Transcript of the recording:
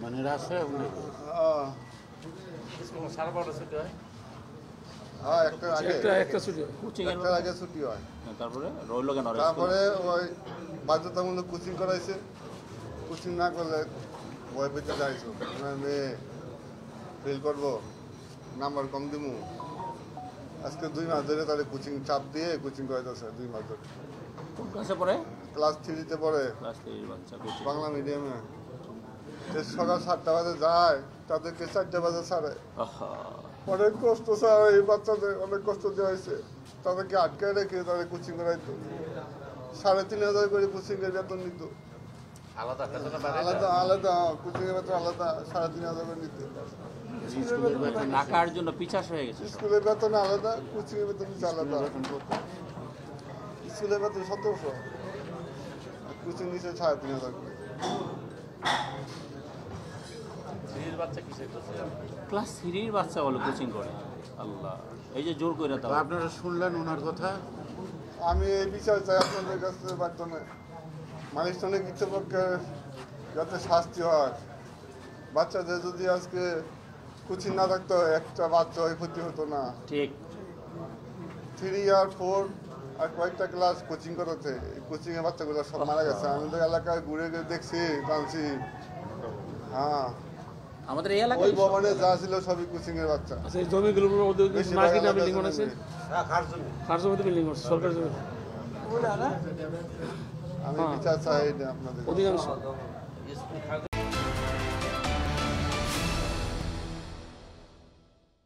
মানে রাজশাহী সাড়ে 12টা ছুটি হয়। হ্যাঁ, একটা ছুটি কোচিং এর আগে ছুটি হয়। তারপরে রইল কেন? তারপরে ওই বাধ্যতামূলক কোচিং করাইছে। কোচিং না করলে ভয় পেতে চাইছো মেয়ে ফেল করবো, নাম্বার কম দিমু। আজকে 2 মাস ধরে তাদের কোচিং চাপ দিয়ে কোচিং করাইতেছে 2 মাস ধরে। কোন ক্লাসে পড়ে? ক্লাস 3-তে পড়ে, ক্লাস 3 বাচ্চা কোচিং। বাংলা মিডিয়ামে। সকাল 7টা বাজে যায়, তাদেরকে 4টা বাজে ছাড়ে। অনেক কষ্ট স্যার, এই বাচ্চাদের অনেক কষ্ট দেওয়া হয়েছে। তাদেরকে আটকায় রেখে তাদের কোচিং করাইতো। 3,500 করে কোচিং এর বেতন নিত। আলাদা আলাদা কোচিং এর বেতন আলাদা, 3,500 করে নিত। টাকার জন্য পিছাস হয়ে গেছে। স্কুলের বেতন আলাদা, কোচিং এর বেতন আলাদা। স্কুলের বেতন 1700, কোচিং নিচে 3,500 করে। ক্লাস 3 বাচ্চা বলে কোচিং করে। আল্লাহ, এই যে জোর করে দাও। আপনারা শুনলেন ওনার কথা। আমি এই বিচার চাই আপনাদের কাছে মাধ্যমে, মানুষজনের কৃতপক্ষের যাতে শাস্তি হয়। বাচ্চাদের যদি আজকে কোচিং না থাকতো, একটা বাচ্চা ওই ক্ষতি হতো না। ঠিক। 3 আর 4 আর কয়েকটা ক্লাস কোচিং করাতে, কোচিং এর বাচ্চাগুলো সব মারা গেছে। আমাদের এলাকায় ঘুরে ঘুরে দেখছি, জানছি। হ্যাঁ, আমাদের এই এলাকায় ওই ভবনে যা ছিল সবই কোচিং এর বাচ্চা। আচ্ছা, এই জমিগুলোর মধ্যে বেশিরভাগ নাকি না এলাকা বিল্ডিং বানাইছে? কার জমিতে বিল্ডিং করছে? সরকার জমি আমি বিচার চাই আপনাদের। অধিকাংশ